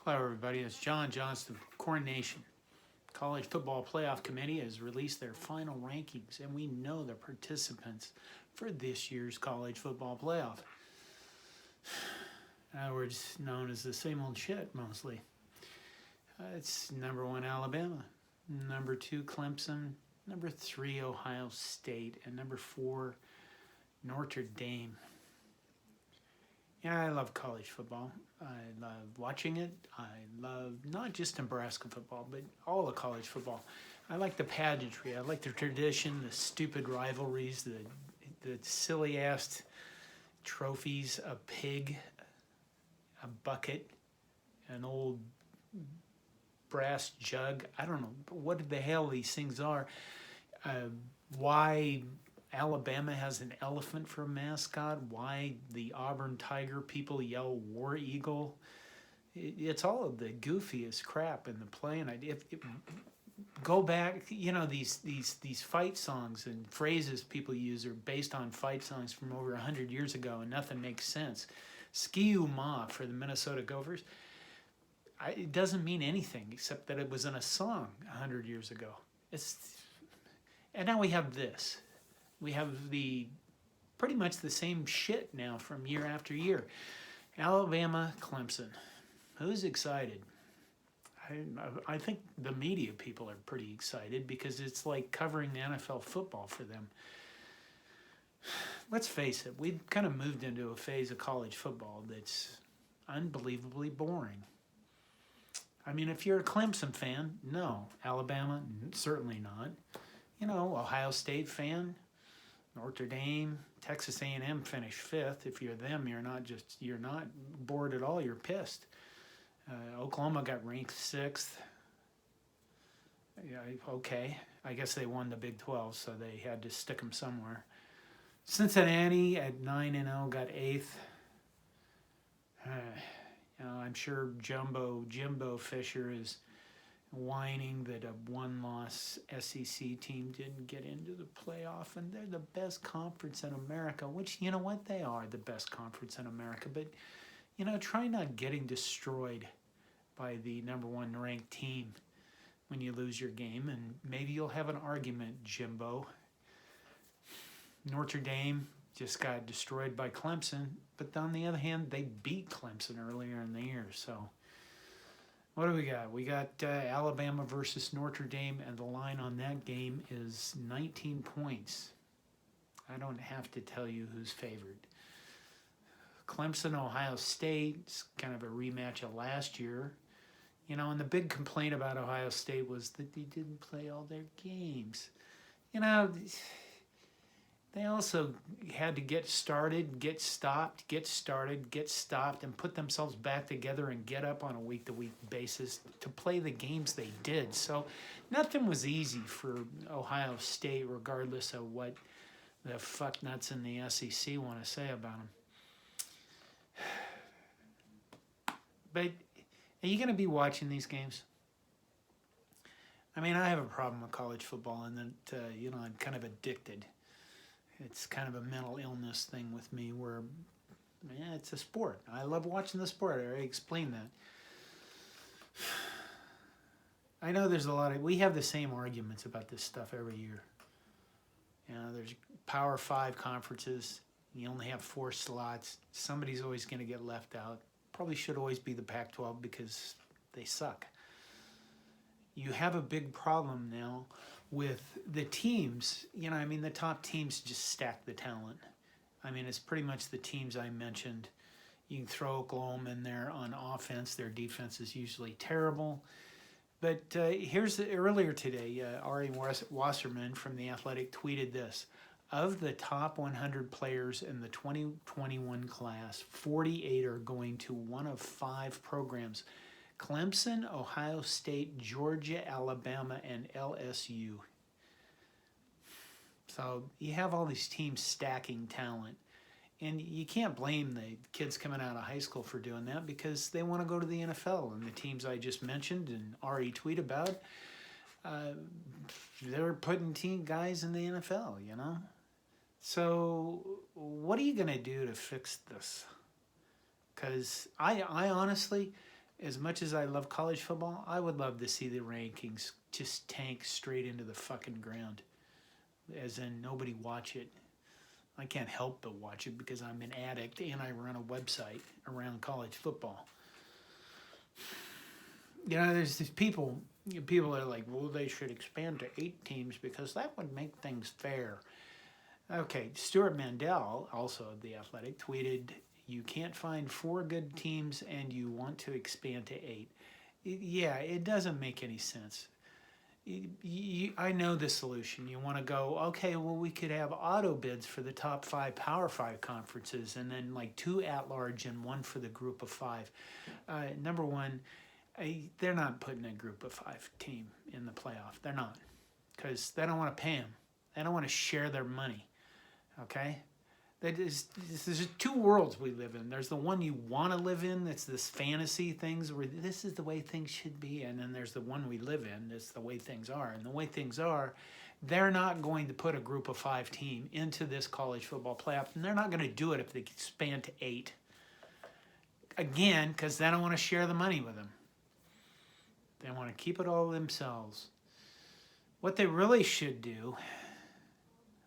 Hello, everybody. It's John Johnston. Coronation College Football Playoff Committee has released their final rankings, and we know the participants for this year's college football playoff. In other words, known as the same old shit mostly. It's number 1 Alabama, number 2 Clemson, number 3 Ohio State, and number 4 Notre Dame. Yeah, I love college football. I love watching it. I love not just Nebraska football, but all of college football. I like the pageantry. I like the tradition, the stupid rivalries, the silly ass trophies, a pig, a bucket, an old brass jug. I don't know what the hell these things are. Why Alabama has an elephant for a mascot, why the Auburn Tiger people yell War Eagle. It's all of the goofiest crap in the play. And go back, these fight songs and phrases people use are based on fight songs from over 100 years ago, and nothing makes sense. Ski-U-Ma for the Minnesota Gophers, it doesn't mean anything except that it was in a song 100 years ago. And now we have this. We have pretty much the same shit now from year after year. Alabama, Clemson. Who's excited? I think the media people are pretty excited because it's like covering the NFL football for them. Let's face it, we've kind of moved into a phase of college football that's unbelievably boring. I mean, if you're a Clemson fan, no. Alabama, certainly not. Ohio State fan, Notre Dame, Texas A&M finished 5th. If you're them, you're not bored at all. You're pissed. Oklahoma got ranked 6th. Yeah, okay. I guess they won the Big 12, so they had to stick them somewhere. Cincinnati at 9-0 got 8th. I'm sure Jimbo Fisher is whining that a one-loss SEC team didn't get into the playoff, and they're the best conference in America, which, you know what, they are the best conference in America, but, try not getting destroyed by the number 1 ranked team when you lose your game, and maybe you'll have an argument, Jimbo. Notre Dame just got destroyed by Clemson, but on the other hand, they beat Clemson earlier in the year, so... What do we got? We got Alabama versus Notre Dame, and the line on that game is 19 points. I don't have to tell you who's favored. Clemson, Ohio State, it's kind of a rematch of last year. And the big complaint about Ohio State was that they didn't play all their games. They also had to get started, get stopped, get started, get stopped, and put themselves back together and get up on a week-to-week basis to play the games they did. So nothing was easy for Ohio State, regardless of what the fucknuts in the SEC want to say about them. But are you going to be watching these games? I mean, I have a problem with college football in that, I'm kind of addicted. It's kind of a mental illness thing with me where, it's a sport. I love watching the sport. I already explained that. I know there's we have the same arguments about this stuff every year. There's Power 5 conferences. You only have 4 slots. Somebody's always going to get left out. Probably should always be the Pac-12 because they suck. You have a big problem now with the teams. The top teams just stack the talent. It's pretty much the teams I mentioned. You can throw Oklahoma in there on offense. Their defense is usually terrible. But earlier today, Ari Wasserman from The Athletic tweeted this. Of the top 100 players in the 2021 class, 48 are going to one of 5 programs: Clemson, Ohio State, Georgia, Alabama, and LSU. So you have all these teams stacking talent. And you can't blame the kids coming out of high school for doing that because they want to go to the NFL. And the teams I just mentioned and already tweet about, they're putting guys in the NFL, So what are you going to do to fix this? Because I honestly, as much as I love college football, I would love to see the rankings just tank straight into the fucking ground. As in, nobody watch it. I can't help but watch it because I'm an addict and I run a website around college football. You know, there's these people are like, well, they should expand to 8 teams because that would make things fair. Okay, Stuart Mandel, also of The Athletic, tweeted, you can't find 4 good teams and you want to expand to 8. Yeah, it doesn't make any sense. I know the solution. You want to go, okay, well, we could have auto bids for the top 5 Power 5 conferences and then like 2 at-large and 1 for the group of 5. Number one, they're not putting a group of 5 team in the playoff. They're not, because they don't want to pay them. They don't want to share their money, okay? There's 2 worlds we live in. There's the one you want to live in, that's this fantasy things where this is the way things should be, and then there's the one we live in, that's the way things are. And the way things are, they're not going to put a group of 5 team into this college football playoff, and they're not going to do it if they expand to 8. Again, because they don't want to share the money with them. They want to keep it all themselves. What they really should do,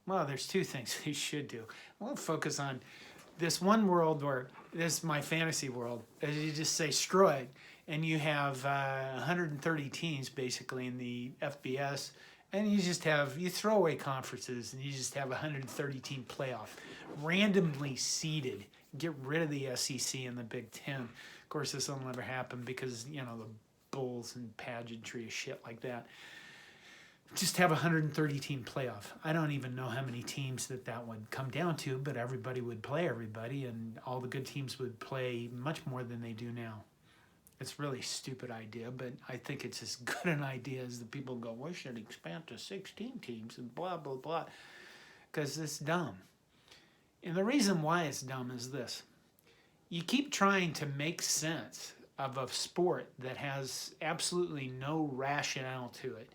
well, there's 2 things they should do. I want to focus on this one world where, this is my fantasy world, as you just say, screw it, and you have 130 teams basically in the FBS, and you throw away conferences, and you just have 130 team playoff, randomly seeded. Get rid of the SEC and the Big Ten. Of course, this will never happen because, you know, the bulls and pageantry and shit like that. Just have a 130 team playoff. I don't even know how many teams that would come down to, but everybody would play everybody, and all the good teams would play much more than they do now. It's really a stupid idea, but I think it's as good an idea as the people go, we should expand to 16 teams and blah, blah, blah, because it's dumb. And the reason why it's dumb is this. You keep trying to make sense of a sport that has absolutely no rationale to it.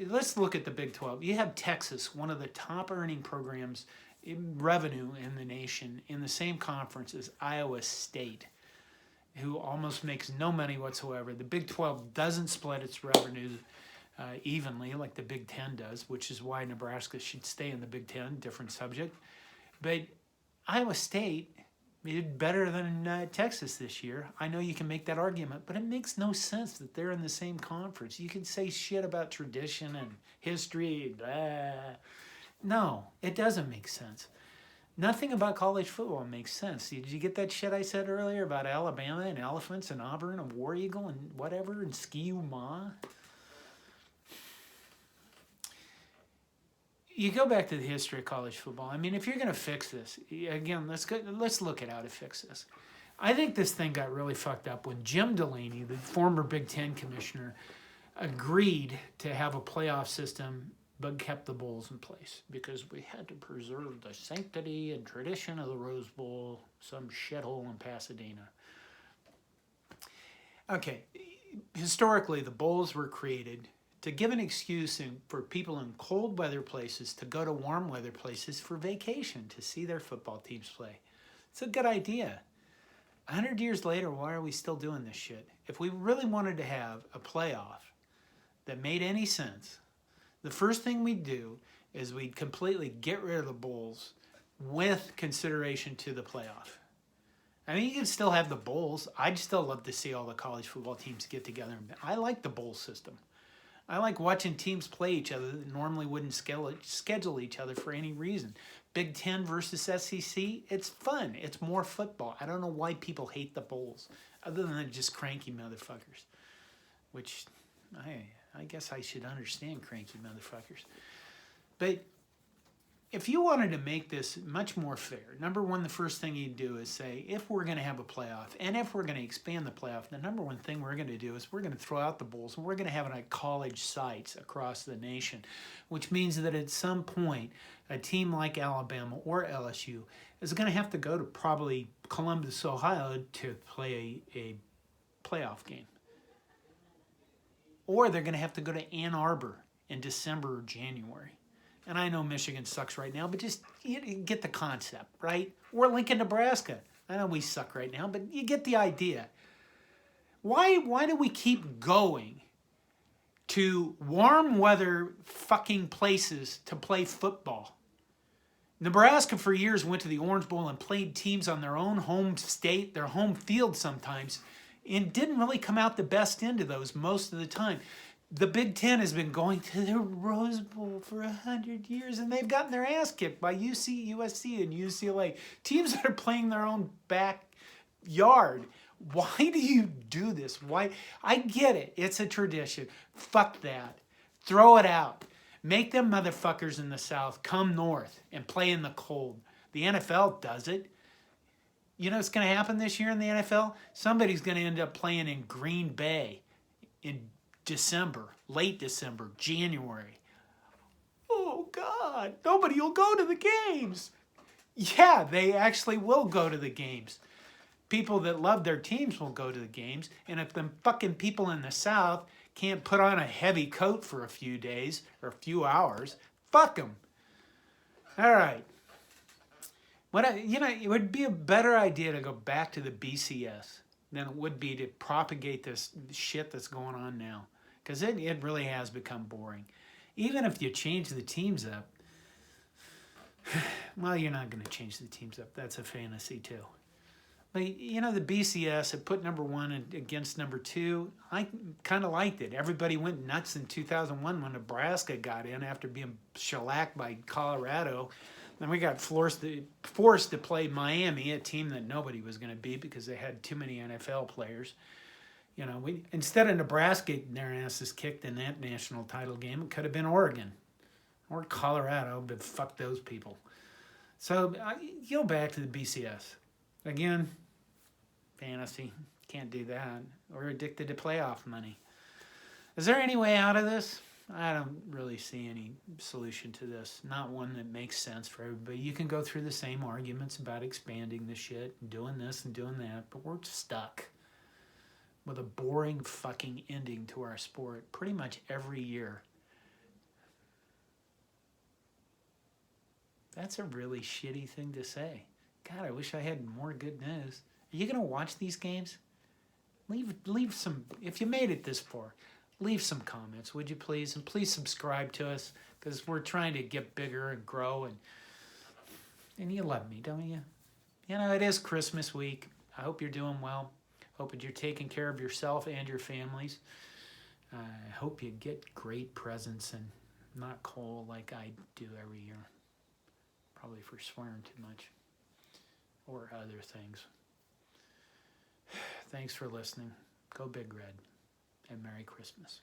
Let's look at the Big 12. You have Texas, one of the top earning programs in revenue in the nation, in the same conference as Iowa State, who almost makes no money whatsoever. The Big 12 doesn't split its revenue evenly like the Big 10 does, which is why Nebraska should stay in the Big 10, different subject. But Iowa State did better than Texas this year. I know you can make that argument, but it makes no sense that they're in the same conference. You can say shit about tradition and history. Blah. No, it doesn't make sense. Nothing about college football makes sense. Did you get that shit I said earlier about Alabama and elephants and Auburn and War Eagle and whatever and Ski-U-Ma? You go back to the history of college football. I mean, if you're going to fix this, again, let's look at how to fix this. I think this thing got really fucked up when Jim Delaney, the former Big Ten commissioner, agreed to have a playoff system but kept the bowls in place because we had to preserve the sanctity and tradition of the Rose Bowl, some shithole in Pasadena. Okay, historically, the bowls were created to give an excuse for people in cold weather places to go to warm weather places for vacation to see their football teams play. It's a good idea. 100 years later, why are we still doing this shit? If we really wanted to have a playoff that made any sense, the first thing we'd do is we'd completely get rid of the bowls with consideration to the playoff. I mean, you can still have the bowls. I'd still love to see all the college football teams get together. I like the bowl system. I like watching teams play each other that normally wouldn't schedule each other for any reason. Big Ten versus SEC, it's fun. It's more football. I don't know why people hate the bowls, other than just cranky motherfuckers, which I guess I should understand cranky motherfuckers. But if you wanted to make this much more fair, number one, the first thing you'd do is say, if we're going to have a playoff, and if we're going to expand the playoff, the number one thing we're going to do is we're going to throw out the bowls, and we're going to have it at college sites across the nation, which means that at some point, a team like Alabama or LSU is going to have to go to probably Columbus, Ohio to play a playoff game. Or they're going to have to go to Ann Arbor in December or January. And I know Michigan sucks right now, but just you get the concept, right? Or Lincoln, Nebraska. I know we suck right now, but you get the idea. Why do we keep going to warm weather fucking places to play football? Nebraska for years went to the Orange Bowl and played teams on their own home state, their home field sometimes, and didn't really come out the best end of those most of the time. The Big Ten has been going to the Rose Bowl for 100 years, and they've gotten their ass kicked by UC, USC, and UCLA. Teams that are playing their own backyard. Why do you do this? Why? I get it. It's a tradition. Fuck that. Throw it out. Make them motherfuckers in the South come north and play in the cold. The NFL does it. You know what's going to happen this year in the NFL? Somebody's going to end up playing in Green Bay in December, late December, January. Oh, God. Nobody will go to the games. Yeah, they actually will go to the games. People that love their teams will go to the games. And if them fucking people in the South can't put on a heavy coat for a few days or a few hours, fuck them. All right. It would be a better idea to go back to the BCS than it would be to propagate this shit that's going on now. Because it really has become boring. Even if you change the teams up, well, you're not going to change the teams up. That's a fantasy too. But, the BCS had put number 1 against number 2. I kind of liked it. Everybody went nuts in 2001 when Nebraska got in after being shellacked by Colorado. Then we got forced to play Miami, a team that nobody was going to beat because they had too many NFL players. Instead of Nebraska getting their asses kicked in that national title game, it could have been Oregon or Colorado, but fuck those people. So go back to the BCS. Again, fantasy. Can't do that. We're addicted to playoff money. Is there any way out of this? I don't really see any solution to this. Not one that makes sense for everybody. You can go through the same arguments about expanding the shit and doing this and doing that, but we're stuck with a boring fucking ending to our sport pretty much every year. That's a really shitty thing to say. God, I wish I had more good news. Are you going to watch these games? Leave some, if you made it this far, leave some comments, would you please? And please subscribe to us, because we're trying to get bigger and grow, and you love me, don't you? It is Christmas week. I hope you're doing well. Hope that you're taking care of yourself and your families. I hope you get great presents and not coal like I do every year. Probably for swearing too much. Or other things. Thanks for listening. Go Big Red, and Merry Christmas.